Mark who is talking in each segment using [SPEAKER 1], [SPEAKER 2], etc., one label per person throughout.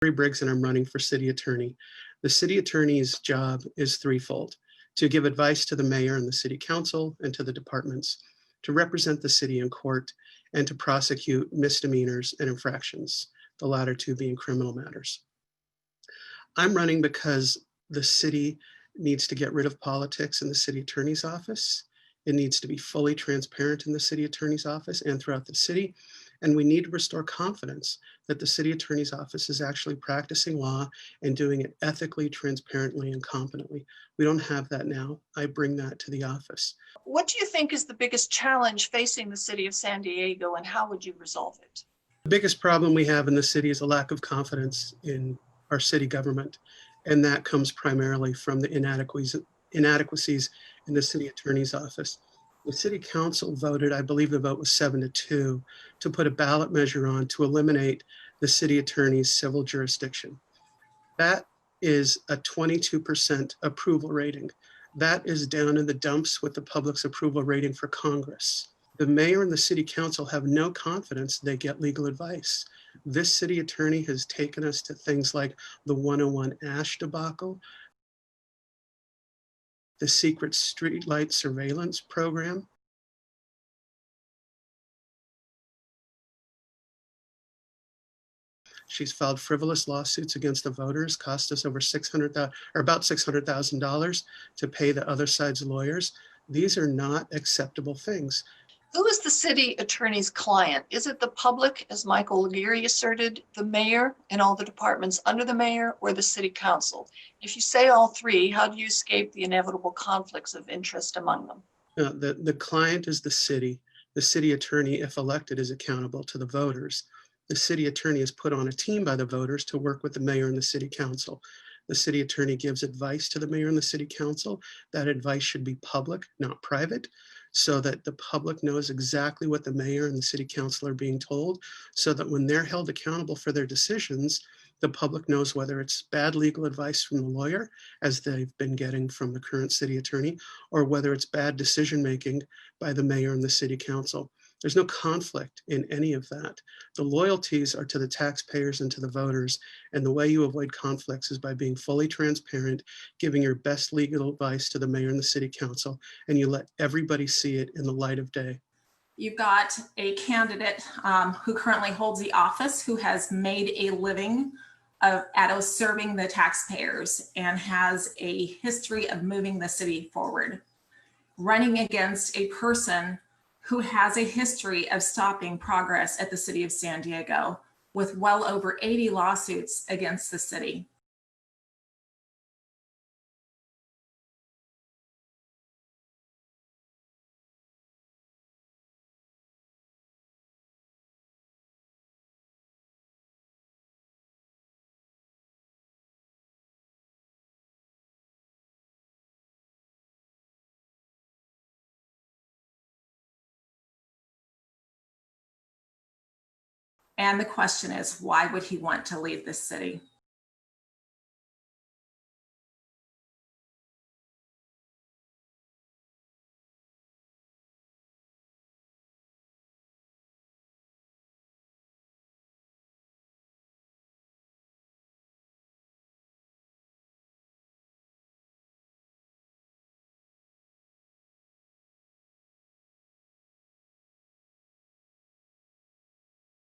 [SPEAKER 1] Corey Briggs, and I'm running for city attorney. The city attorney's job is threefold: to give advice to the mayor and the city council and to the departments, to represent the city in court, and to prosecute misdemeanors and infractions, the latter two being criminal matters. I'm running because the city needs to get rid of politics in the city attorney's office. It needs to be fully transparent in the city attorney's office and throughout the city. And we need to restore confidence that the city attorney's office is actually practicing law and doing it ethically, transparently, and competently. We don't have that now. I bring that to the office.
[SPEAKER 2] What do you think is the biggest challenge facing the city of San Diego, and how would you resolve it?
[SPEAKER 1] The biggest problem we have in the city is a lack of confidence in our city government. And that comes primarily from the inadequacies in the city attorney's office. The city council voted, I believe the vote was 7-2, to put a ballot measure on to eliminate the city attorney's civil jurisdiction. That is a 22% approval rating. That is down in the dumps with the public's approval rating for Congress. The mayor and the city council have no confidence they get legal advice. This city attorney has taken us to things like the 101 Ash debacle, the secret streetlight surveillance program. She's filed frivolous lawsuits against the voters, cost us over about $600,000 to pay the other side's lawyers. These are not acceptable things.
[SPEAKER 2] Who is the city attorney's client? Is it the public, as Michael Aguirre asserted, the mayor and all the departments under the mayor, or the city council? If you say all three, how do you escape the inevitable conflicts of interest among them?
[SPEAKER 1] The client is the city. The city attorney, if elected, is accountable to the voters. The city attorney is put on a team by the voters to work with the mayor and the city council. The city attorney gives advice to the mayor and the city council. That advice should be public, not private, so that the public knows exactly what the mayor and the city council are being told, so that when they're held accountable for their decisions, the public knows whether it's bad legal advice from the lawyer, as they've been getting from the current city attorney, or whether it's bad decision-making by the mayor and the city council. There's no conflict in any of that. The loyalties are to the taxpayers and to the voters. And the way you avoid conflicts is by being fully transparent, giving your best legal advice to the mayor and the city council, and you let everybody see it in the light of day.
[SPEAKER 3] You've got a candidate who currently holds the office, who has made a living at serving the taxpayers and has a history of moving the city forward, running against a person who has a history of stopping progress at the city of San Diego, with well over 80 lawsuits against the city. And the question is, why would he want to leave this city?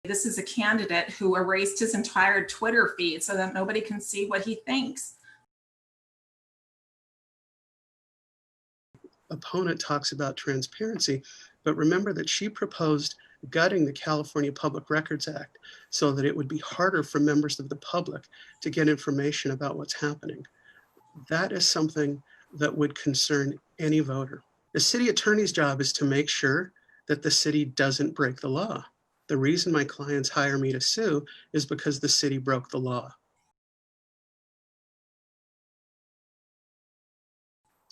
[SPEAKER 3] This is a candidate who erased his entire Twitter feed so that nobody can see what he thinks.
[SPEAKER 1] Opponent talks about transparency, but remember that she proposed gutting the California Public Records Act so that it would be harder for members of the public to get information about what's happening. That is something that would concern any voter. The city attorney's job is to make sure that the city doesn't break the law. The reason my clients hire me to sue is because the city broke the law.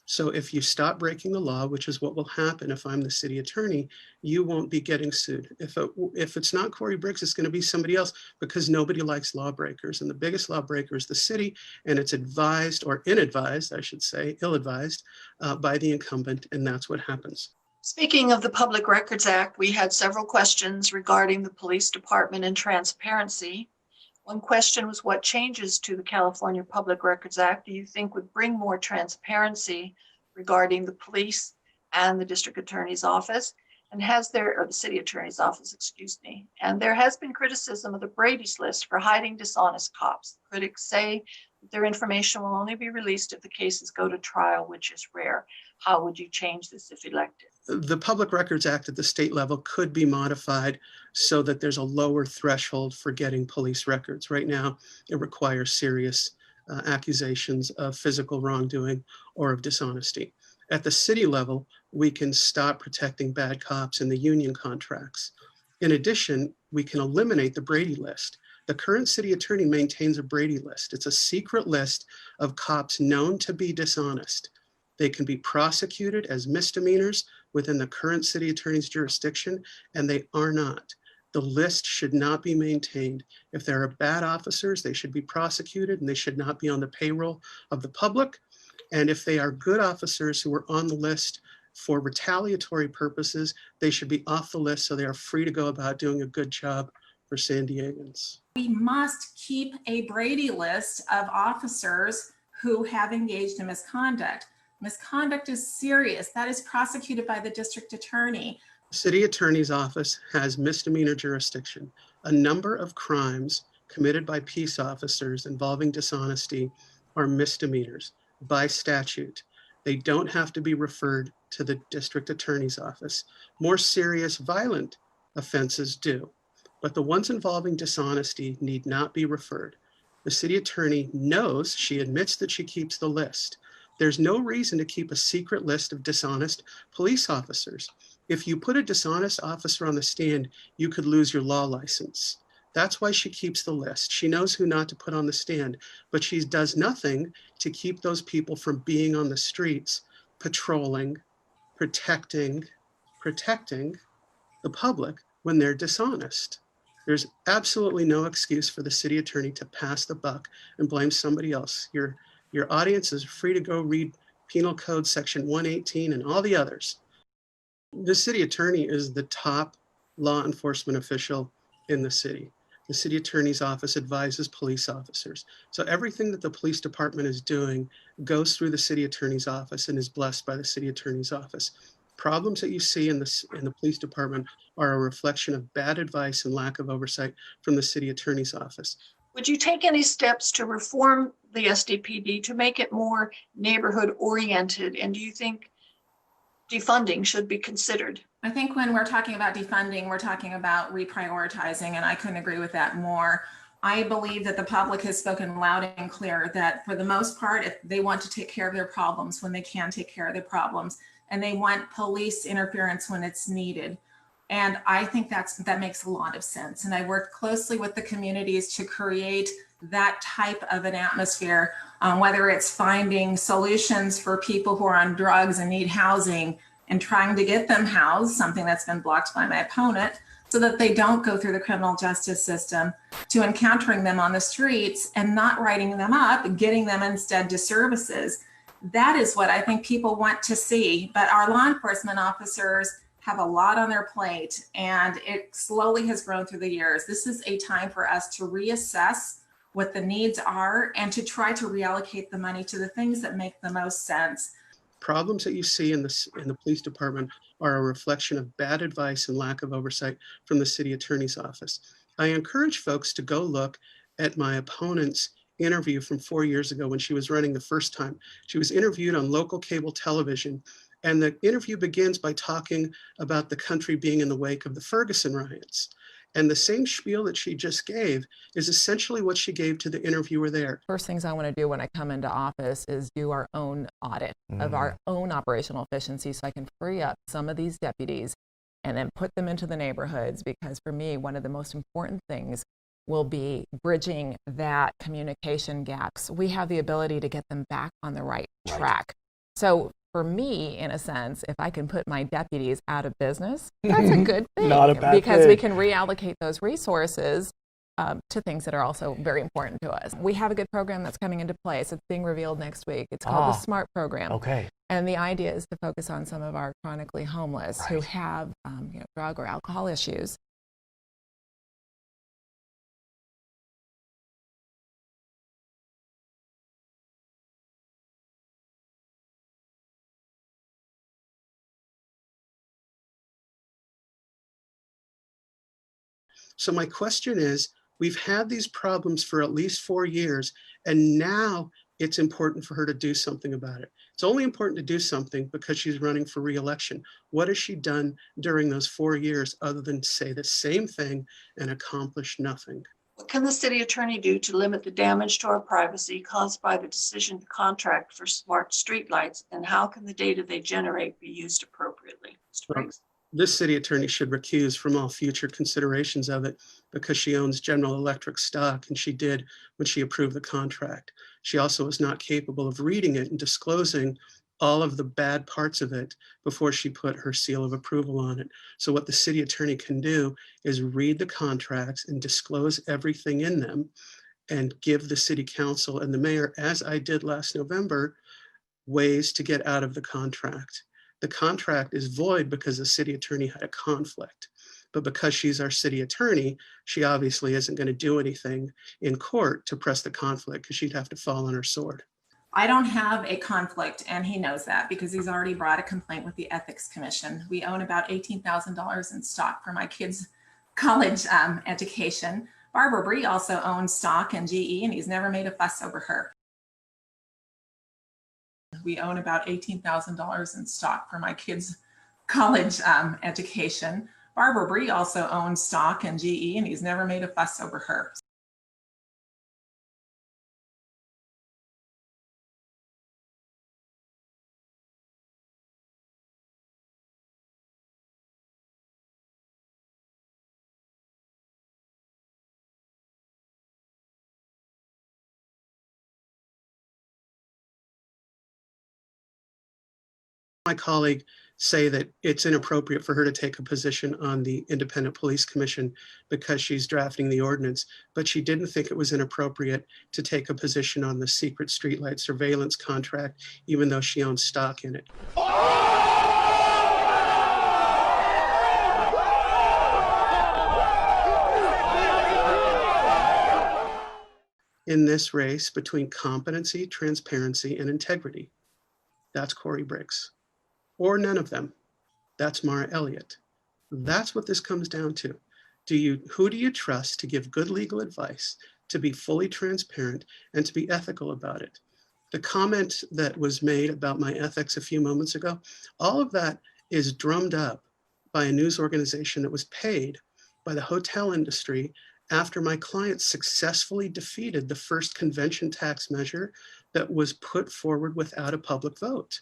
[SPEAKER 1] So if you stop breaking the law, which is what will happen if I'm the city attorney, you won't be getting sued. If it's not Corey Briggs, it's going to be somebody else, because nobody likes lawbreakers. And the biggest lawbreaker is the city, and it's advised, or inadvised, I should say, ill-advised by the incumbent, and that's what happens.
[SPEAKER 2] Speaking of the Public Records Act, we had several questions regarding the police department and transparency. One question was, what changes to the California Public Records Act do you think would bring more transparency regarding the police and the district attorney's office? And or the city attorney's office, excuse me. And there has been criticism of the Brady's List for hiding dishonest cops. Critics say that their information will only be released if the cases go to trial, which is rare. How would you change this if elected?
[SPEAKER 1] The Public Records Act at the state level could be modified so that there's a lower threshold for getting police records. Right now, it requires serious accusations of physical wrongdoing or of dishonesty. At the city level, we can stop protecting bad cops in the union contracts. In addition, we can eliminate the Brady List. The current city attorney maintains a Brady List. It's a secret list of cops known to be dishonest. They can be prosecuted as misdemeanors within the current city attorney's jurisdiction, and they are not. The list should not be maintained. If there are bad officers, they should be prosecuted and they should not be on the payroll of the public. And if they are good officers who are on the list for retaliatory purposes, they should be off the list so they are free to go about doing a good job for San Diegans.
[SPEAKER 3] We must keep a Brady List of officers who have engaged in misconduct. Misconduct is serious. That is prosecuted by the district attorney.
[SPEAKER 1] City attorney's office has misdemeanor jurisdiction. A number of crimes committed by peace officers involving dishonesty are misdemeanors by statute. They don't have to be referred to the district attorney's office. More serious violent offenses do, but the ones involving dishonesty need not be referred. The city attorney knows, she admits that she keeps the list. There's no reason to keep a secret list of dishonest police officers. If you put a dishonest officer on the stand, you could lose your law license. That's why she keeps the list. She knows who not to put on the stand, but she does nothing to keep those people from being on the streets, patrolling, protecting the public when they're dishonest. There's absolutely no excuse for the city attorney to pass the buck and blame somebody else. Your audience is free to go read Penal Code Section 118 and all the others. The city attorney is the top law enforcement official in the city. The city attorney's office advises police officers. So everything that the police department is doing goes through the city attorney's office and is blessed by the city attorney's office. Problems that you see in the police department are a reflection of bad advice and lack of oversight from the city attorney's office.
[SPEAKER 2] Would you take any steps to reform the SDPD to make it more neighborhood oriented? And do you think defunding should be considered?
[SPEAKER 3] I think when we're talking about defunding, we're talking about reprioritizing, and I couldn't agree with that more. I believe that the public has spoken loud and clear that for the most part, if they want to take care of their problems when they can take care of their problems, and they want police interference when it's needed. And I think that makes a lot of sense. And I worked closely with the communities to create that type of an atmosphere, whether it's finding solutions for people who are on drugs and need housing and trying to get them housed, something that's been blocked by my opponent, so that they don't go through the criminal justice system, to encountering them on the streets and not writing them up, getting them instead to services. That is what I think people want to see. But our law enforcement officers have a lot on their plate, and it slowly has grown through the years. This is a time for us to reassess what the needs are and to try to reallocate the money to the things that make the most sense.
[SPEAKER 1] Problems that you see in the police department are a reflection of bad advice and lack of oversight from the city attorney's office. I encourage folks to go look at my opponent's interview from 4 years ago when she was running the first time. She was interviewed on local cable television, and the interview begins by talking about the country being in the wake of the Ferguson riots. And the same spiel that she just gave is essentially what she gave to the interviewer there.
[SPEAKER 4] First things I want to do when I come into office is do our own audit of our own operational efficiency so I can free up some of these deputies and then put them into the neighborhoods, because for me, one of the most important things will be bridging that communication gaps. We have the ability to get them back on the right track. So for me, in a sense, if I can put my deputies out of business, that's a good thing.
[SPEAKER 5] Not a bad
[SPEAKER 4] because
[SPEAKER 5] thing.
[SPEAKER 4] we can reallocate those resources to things that are also very important to us. We have a good program that's coming into place. It's being revealed next week. It's called the SMART program.
[SPEAKER 5] Okay.
[SPEAKER 4] And the idea is to focus on some of our chronically homeless who have drug or alcohol issues.
[SPEAKER 1] So my question is, we've had these problems for at least 4 years, and now it's important for her to do something about it. It's only important to do something because she's running for re-election. What has she done during those 4 years other than say the same thing and accomplish nothing?
[SPEAKER 2] What can the city attorney do to limit the damage to our privacy caused by the decision to contract for smart streetlights? And how can the data they generate be used appropriately? Mr. Briggs?
[SPEAKER 1] This city attorney should recuse from all future considerations of it because she owns General Electric stock, and she did when she approved the contract. She also is not capable of reading it and disclosing all of the bad parts of it before she put her seal of approval on it. So what the city attorney can do is read the contracts and disclose everything in them and give the city council and the mayor, as I did last November, ways to get out of the contract. The contract is void because the city attorney had a conflict. But because she's our city attorney, she obviously isn't going to do anything in court to press the conflict because she'd have to fall on her sword.
[SPEAKER 3] I don't have a conflict, and he knows that because he's already brought a complaint with the Ethics Commission. We own about $18,000 in stock for my kids' college education. Barbara Bree also owns stock in GE, and he's never made a fuss over her. We own about $18,000 in stock for my kids' college education. Barbara Bree also owns stock in GE, and he's never made a fuss over her.
[SPEAKER 1] My colleague say that it's inappropriate for her to take a position on the Independent Police Commission because she's drafting the ordinance, but she didn't think it was inappropriate to take a position on the secret streetlight surveillance contract, even though she owns stock in it. In this race between competency, transparency, and integrity, that's Corey Briggs. Or none of them. That's Mara Elliott. That's what this comes down to. Who do you trust to give good legal advice, to be fully transparent, and to be ethical about it? The comment that was made about my ethics a few moments ago, all of that is drummed up by a news organization that was paid by the hotel industry after my client successfully defeated the first convention tax measure that was put forward without a public vote.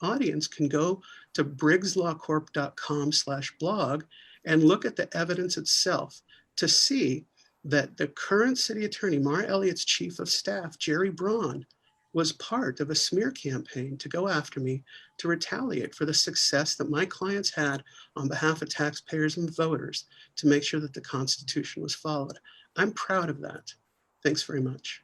[SPEAKER 1] Audience can go to briggslawcorp.com/blog and look at the evidence itself to see that the current city attorney, Mara Elliott's chief of staff, Jerry Braun, was part of a smear campaign to go after me to retaliate for the success that my clients had on behalf of taxpayers and voters to make sure that the Constitution was followed. I'm proud of that. Thanks very much.